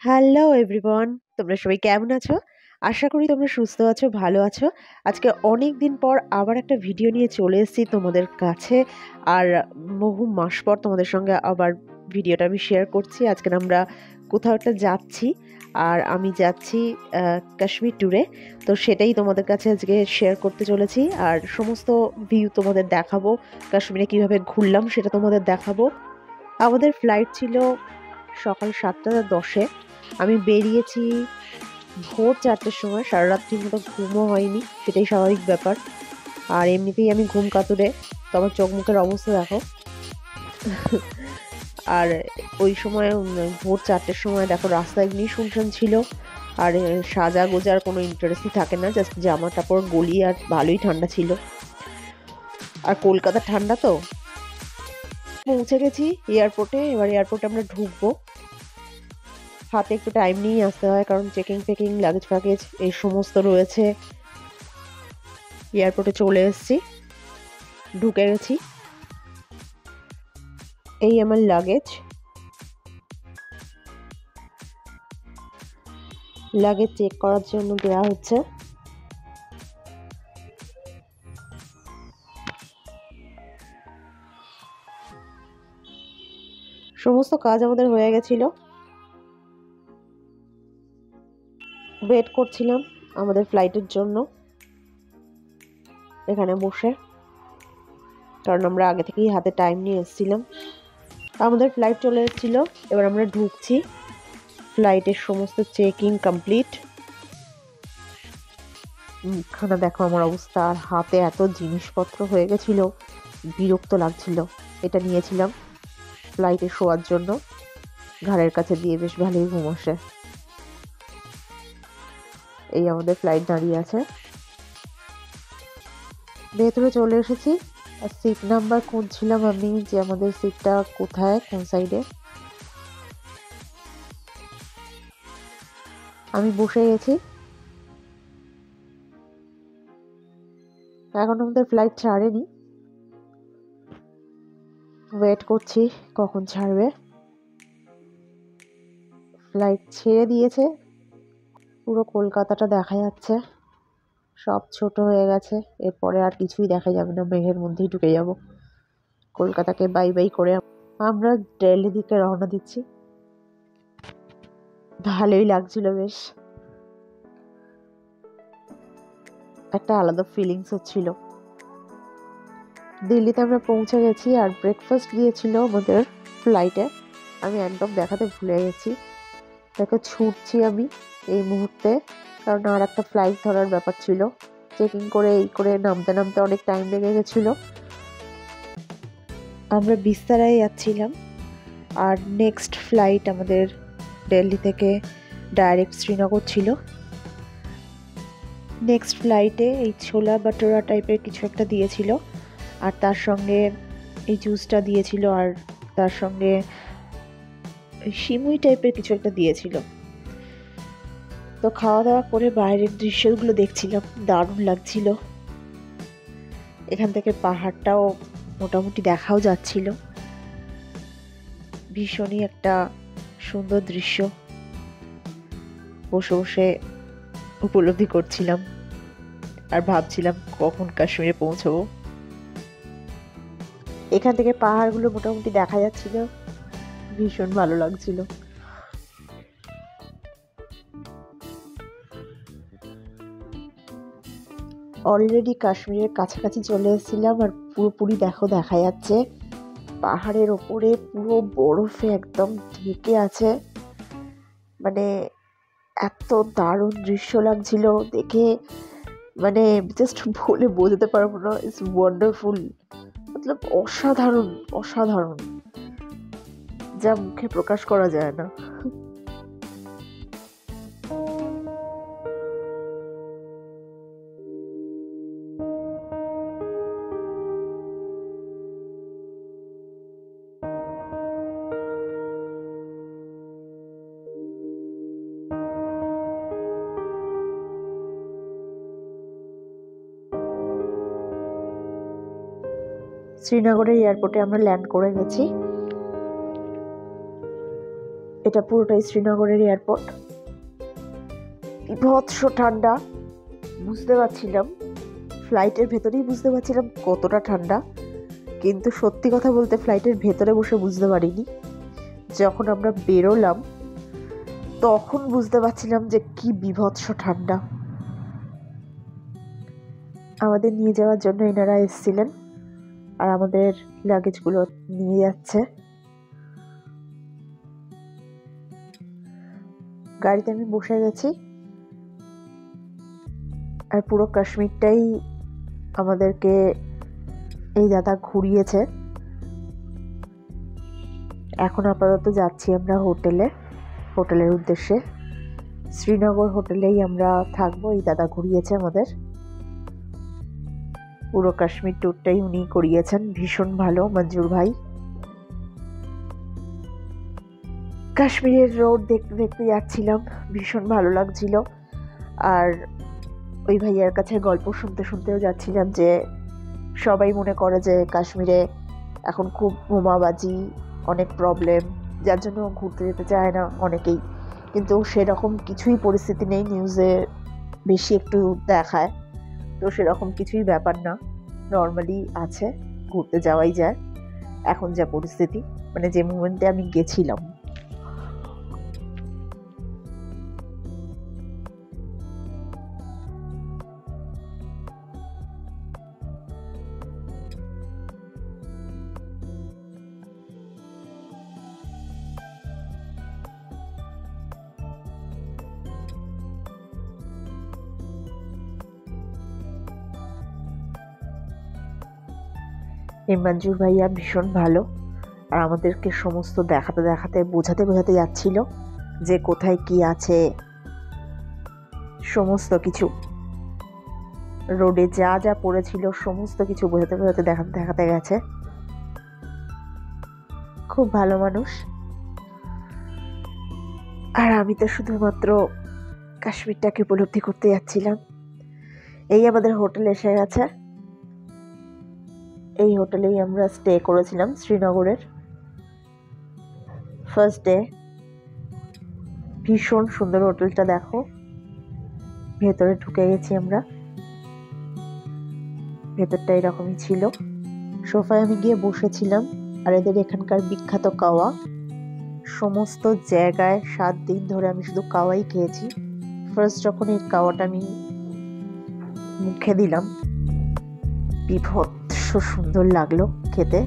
Hello everyone, তোমরা সবাই কেমন আছো? আশা করি তোমরা সুস্থ আছো, ভালো আছো। আজকে অনেক দিন পর আবার একটা ভিডিও নিয়ে চলে এসেছি তোমাদের কাছে। আর বহু মাস পর তোমাদের সঙ্গে আবার ভিডিওটা আমি শেয়ার করছি। আজকে আমরা কোথাও একটা যাচ্ছি, আর আমি যাচ্ছি কাশ্মীর ট্যুরে। তো সেটাই তোমাদের কাছে আজকে শেয়ার করতে চলেছি, আর সমস্ত ভিউ তোমাদের দেখাবো। কাশ্মীরে কীভাবে ঘুরলাম সেটা তোমাদের দেখাবো। আমাদের ফ্লাইট ছিল সকাল 7:10-এ। আমি বেরিয়েছি ভোর 4টের সময়। সারা রাত্রির মতো ঘুমও হয়নি, সেটাই স্বাভাবিক ব্যাপার। আর এমনিতেই আমি ঘুম কাতুরে, তো আমার চোখ মুখের অবস্থা দেখো। আর ওই সময় ভোর 4টের সময় দেখো রাস্তা এমনি শুনশান ছিল। আর সাজা গোজার কোনো ইন্টারেস্টই থাকে না, জাস্ট জামা কাপড় গলি। আর ভালোই ঠান্ডা ছিল, আর কলকাতা ঠান্ডা তো। পৌঁছে গেছি এয়ারপোর্টে। এবার এয়ারপোর্টে আমরা ঢুকবো। হাতে একটু টাইম নিয়েই আসতে হয়, কারণ চেকিং ফেকিং, লাগেজ ফ্যাগেজ এই সমস্ত রয়েছে। এয়ারপোর্টে চলে এসেছি, ঢুকে গেছি। এই আমার লাগেজ চেক করার জন্য দেওয়া হচ্ছে। সমস্ত কাজ আমাদের হয়ে গেছিল। ওয়েট করছিলাম আমাদের ফ্লাইটের জন্য এখানে বসে, কারণ আমরা আগে থেকেই হাতে টাইম নিয়ে এসেছিলাম। আমাদের ফ্লাইট চলে এসেছিল, এবার আমরা ঢুকছি। ফ্লাইটের সমস্ত চেকিং কমপ্লিট। খানা দেখো আমার অবস্থা। আর হাতে এত জিনিসপত্র হয়ে গেছিল, বিরক্ত লাগছিল। এটা নিয়েছিলাম ফ্লাইটে শোয়ার জন্য, ঘাড়ের কাছে দিয়ে বেশ ভালোই ঘুম আসে। এই আমাদের ফ্লাইট দাঁড়িয়ে আছে, ভেতরে চলে এসেছি। আর সিট নাম্বার খুঁজছিলাম আমি, যে আমাদের সিটটা কোথায়, কোন সাইডে। আমি বসে গেছি। এখন আমাদের ফ্লাইট ছাড়েনি, ওয়েট করছি কখন ছাড়বে। ফ্লাইট ছেড়ে দিয়েছে, পুরো কলকাতাটা দেখা যাচ্ছে। সব ছোট হয়ে গেছে, এরপরে আর কিছুই দেখা যাবে না, মেঘের মধ্যেই ঢুকে যাব। কলকাতাকে বাই বাই করে আমরা দিল্লি দিকে রওনা দিচ্ছি। ভালোই লাগছিল, বেশ একটা আলাদা ফিলিংস হচ্ছিল। দিল্লিতে আমরা পৌঁছে গেছি, আর ব্রেকফাস্ট দিয়েছিল আমাদের ফ্লাইটে। আমি একদম দেখাতে ভুলে গেছি। দেখো ছুটছি আমি এই মুহূর্তে, কারণ আর একটা ফ্লাইট ধরার ব্যাপার ছিল। চেকিং করে এই করে নামতে নামতে অনেক টাইম লেগে গেছিল। আমরা বিস্তারায় যাচ্ছিলাম, আর নেক্সট ফ্লাইট আমাদের দিল্লি থেকে ডাইরেক্ট শ্রীনগর ছিল। নেক্সট ফ্লাইটে এই ছোলা বাটোরা টাইপের কিছু একটা দিয়েছিল, আর তার সঙ্গে এই জুসটা দিয়েছিল, আর তার সঙ্গে সিমুই টাইপের কিছু একটা দিয়েছিল। তো খাওয়া দাওয়া করে বাইরের দৃশ্যগুলো দেখছিলাম, দারুণ লাগছিল। এখান থেকে পাহাড়টাও মোটামুটি দেখাও যাচ্ছিল। ভীষণই একটা সুন্দর দৃশ্য বসে বসে উপলব্ধি করছিলাম, আর ভাবছিলাম কখন কাশ্মীরে পৌঁছবো। এখান থেকে পাহাড়গুলো মোটামুটি দেখা যাচ্ছিল, ভীষণ ভালো লাগছিল। অলরেডি কাশ্মীরের কাছাকাছি চলে এসেছিলাম, আর পুরোপুরি দেখা যাচ্ছে পাহাড়ের ওপরে পুরো বরফে একদম ঢেকে আছে। মানে এত দারুণ দৃশ্য লাগছিল দেখে, মানে জাস্ট বলে বোঝাতে পারবো না। ইটস ওয়ান্ডারফুল, মতলব অসাধারণ অসাধারণ, যা মুখে প্রকাশ করা যায় না। শ্রীনগরের এয়ারপোর্টে আমরা ল্যান্ড করে গেছি। এটা পুরোটাই শ্রীনগরের এয়ারপোর্ট। বিভৎস ঠান্ডা, বুঝতে পারছিলাম ফ্লাইটের ভেতরেই বুঝতে পারছিলাম কতটা ঠান্ডা, কিন্তু সত্যি কথা বলতে ফ্লাইটের ভেতরে বসে বুঝতে পারিনি। যখন আমরা বেরোলাম তখন বুঝতে পারছিলাম যে কি বিভৎস ঠান্ডা। আমাদের নিয়ে যাওয়ার জন্য এনারা এসেছিলেন আর আমাদের লাগেজগুলো নিয়ে যাচ্ছে। গাড়িতে আমি বসে গেছি আর পুরো কাশ্মীরটাই আমাদেরকে এই দাদা ঘুরিয়েছে। এখন আপাতত যাচ্ছি আমরা হোটেলের উদ্দেশ্যে। শ্রীনগর হোটেলেই আমরা থাকবো। এই দাদা ঘুরিয়েছে আমাদের পুরো কাশ্মীর ট্যুরটাই, উনি করিয়েছেন। ভীষণ ভালো মঞ্জুর ভাই। কাশ্মীরের রোড দেখতে দেখতে যাচ্ছিলাম, ভীষণ ভালো লাগছিল। আর ওই ভাইয়ার কাছে গল্প শুনতে শুনতেও যাচ্ছিলাম যে সবাই মনে করে যে কাশ্মীরে এখন খুব বোমাবাজি, অনেক প্রবলেম, যার জন্য ঘুরতে যেতে চায় না অনেকেই। কিন্তু সেরকম কিছুই পরিস্থিতি নেই, নিউজে বেশি একটু দেখায়, তো সেরকম কিছুই ব্যাপার না, নর্মালি আছে, ঘুরতে যাওয়াই যায় এখন যা পরিস্থিতি, মানে যে মুমেন্টে আমি গেছিলাম। এই মঞ্জুর ভাইয়া ভীষণ ভালো, আর আমাদেরকে সমস্ত দেখাতে দেখাতে বোঝাতে যাচ্ছিল যে কোথায় কি আছে, সমস্ত কিছু রোডে যা যা পড়েছিল সমস্ত কিছু বোঝাতে দেখাতে গেছে। খুব ভালো মানুষ। আর আমি তো শুধুমাত্র কাশ্মীরটাকে উপলব্ধি করতে যাচ্ছিলাম। এই আমাদের হোটেল এসে গেছে। এই হোটেলেই আমরা স্টে করেছিলাম শ্রীনগরের ফার্স্ট ডে। ভীষণ সুন্দর হোটেলটা, দেখো ভেতরে ঢুকে গেছি আমরা। ভেতরটা এরকমই ছিল। সোফায় আমি গিয়ে বসেছিলাম, আর এদের এখানকার বিখ্যাত কাওয়া, সমস্ত জায়গায় 7 দিন ধরে আমি শুধু কাওয়াই খেয়েছি। ফার্স্ট যখন এই কাওয়াটা আমি মুখে দিলাম, বিভৎস সুন্দর লাগলো খেতে,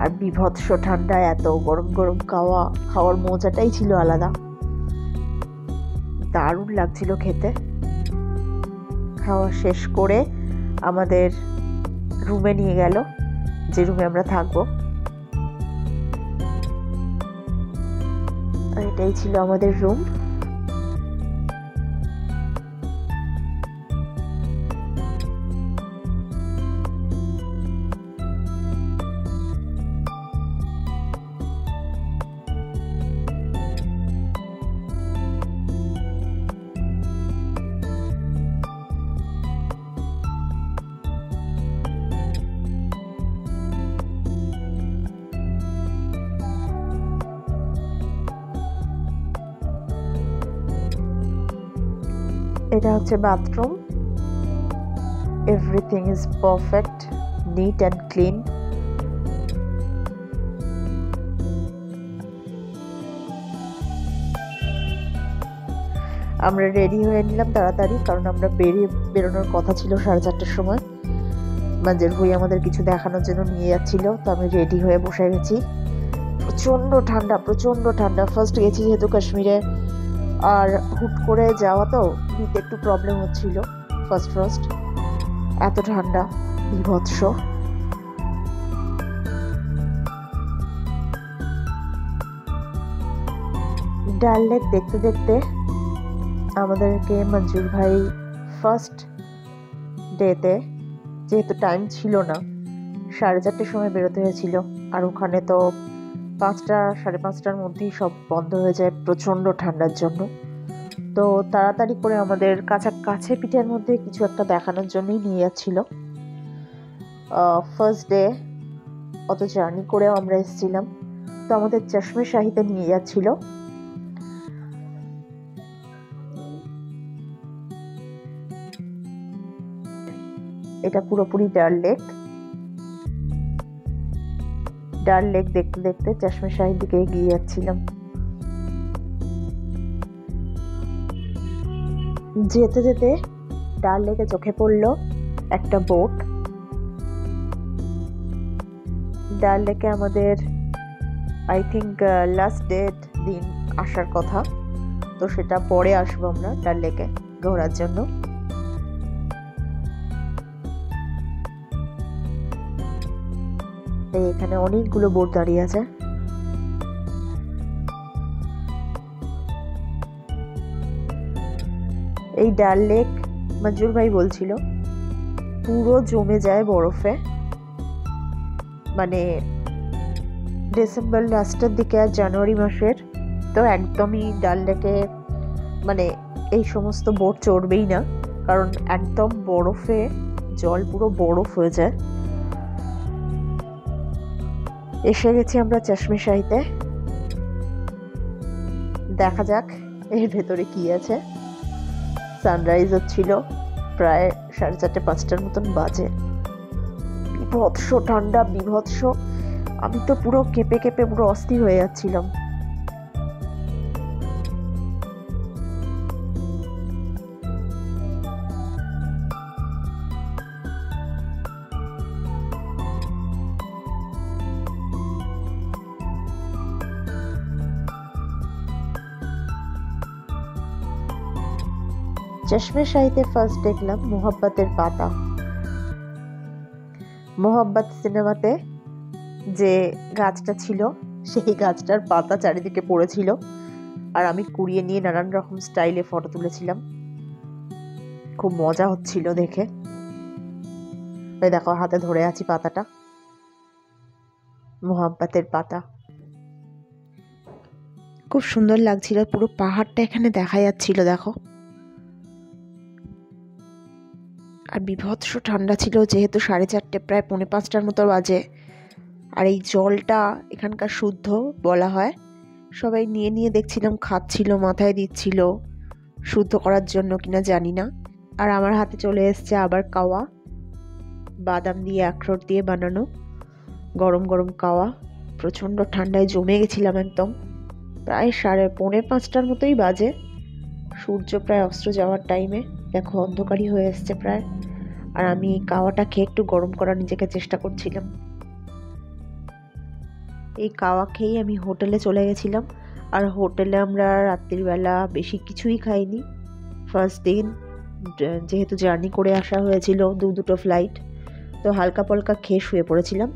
আর বিভৎস ঠান্ডা, এত গরম গরম কাওয়া খাওয়ার মজাটাই ছিল আলাদা, দারুণ লাগছিল খেতে। খাওয়া শেষ করে আমাদের রুমে নিয়ে গেল, যে রুমে আমরা থাকবো। এটাই ছিল আমাদের রুম। এটা হচ্ছে bathroom. Everything is perfect, neat and clean. আমরা রেডি হয়ে নিলাম তাড়াতাড়ি, কারণ আমরা বেরোনোর কথা ছিল 4:30টার সময়। মঞ্জুর ভাই আমাদের কিছু দেখানোর জন্য নিয়ে যাচ্ছিল, তো আমি রেডি হয়ে বসে গেছি। প্রচণ্ড ঠান্ডা। ফার্স্ট গেছি যেহেতু কাশ্মীরে, আর হুট করে যাওয়া তো নিতে একটু প্রবলেম হচ্ছিল। ফার্স্ট এত ঠান্ডা, বিভৎস। ডাল লেক দেখতে দেখতে আমাদেরকে মঞ্জুর ভাই ফার্স্ট ডেতে, যেহেতু টাইম ছিল না, 4:30টার সময় বেরোতে হয়েছিল, আর ওখানে তো 5টা 5:30টার মধ্যেই সব বন্ধ হয়ে যায় প্রচণ্ড ঠান্ডার জন্য। তো তাড়াতাড়ি করে আমাদের কাছে পিঠের মধ্যে কিছু একটা দেখানোর জন্যই নিয়ে যাচ্ছিল। ফার্স্ট ডে অত জার্নি করেও আমরা এসেছিলাম, তো আমাদের চশমে শাহিতে নিয়ে যাচ্ছিল। এটা পুরোপুরি ডাল লেক। ডাল লেক দেখতে দেখতে চশমে শাহির দিকে এগিয়ে যাচ্ছিলাম। যেতে যেতে ডাল লেকে চোখে পড়লো একটা বোট। ডাল লেকে আমাদের আই থিঙ্ক লাস্ট ডেট দিন আসার কথা, তো সেটা পরে আসবো আমরা ডাল লেকে ঘোরার জন্য। এখানে অনেকগুলো বোট দাঁড়িয়ে আছে। এই ডাল লেক মঞ্জুর ভাই বলছিল পুরো জমে যায় বরফে, মানে ডিসেম্বর লাস্টের দিকে আর জানুয়ারি মাসের তো একদমই ডাল লেকে মানে এই সমস্ত বোট চড়বেই না, কারণ একদম বরফে জল পুরো বরফ হয়ে যায়। এসে গেছি আমরা চশমে শাহিতে। দেখা যাক এর ভেতরে কি আছে। সানরাইজ হচ্ছিল, প্রায় 4:30-5টার মতন বাজে। বিভৎস ঠান্ডা, বিভৎস। আমি তো পুরো কেঁপে কেঁপে পুরো অস্থির হয়ে যাচ্ছিলাম। চশমে শাহিতে ফার্স্ট দেখলাম মোহাব্বতের পাতা। মোহাব্বত সিনেমাতে যে গাছটা ছিল সেই গাছটার পাতা চারিদিকে পড়েছিল, আর আমি কুড়িয়ে নিয়ে নানান রকম স্টাইলে ফটো তুলেছিলাম। খুব মজা হচ্ছিল দেখে। ওই দেখো হাতে ধরে আছি পাতাটা, মোহাব্বতের পাতা। খুব সুন্দর লাগছিল, পুরো পাহাড়টা এখানে দেখা যাচ্ছিল দেখো। আর বিভৎস ঠান্ডা ছিল, যেহেতু 4:30 প্রায় 4:45টার মতো বাজে। আর এই জলটা এখানকার শুদ্ধ বলা হয়। সবাই নিয়ে নিয়ে দেখছিলাম, খাচ্ছিল, মাথায় দিচ্ছিল, শুদ্ধ করার জন্য কিনা জানি না। আর আমার হাতে চলে এসছে আবার কাওয়া, বাদাম দিয়ে আখরোট দিয়ে বানানো গরম গরম কাওয়া। প্রচণ্ড ঠান্ডায় জমে গেছিলাম একদম। প্রায় 4:45টার মতোই বাজে, সূর্য প্রায় অস্ত যাওয়ার টাইমে। দেখো অন্ধকারই হয়ে এসছে প্রায়। আর আমি কাওয়াটা খেয়ে একটু গরম করার নিজেকে চেষ্টা করছিলাম। এই কাওয়া খেয়েই আমি হোটেলে চলে গেছিলাম। আর হোটেলে আমরা রাত্রিবেলা বেশি কিছুই খাইনি। ফার্স্ট দিন যেহেতু জার্নি করে আসা হয়েছিল, দুটো ফ্লাইট, তো হালকা পালকা খেয়ে শুয়ে পড়েছিলাম।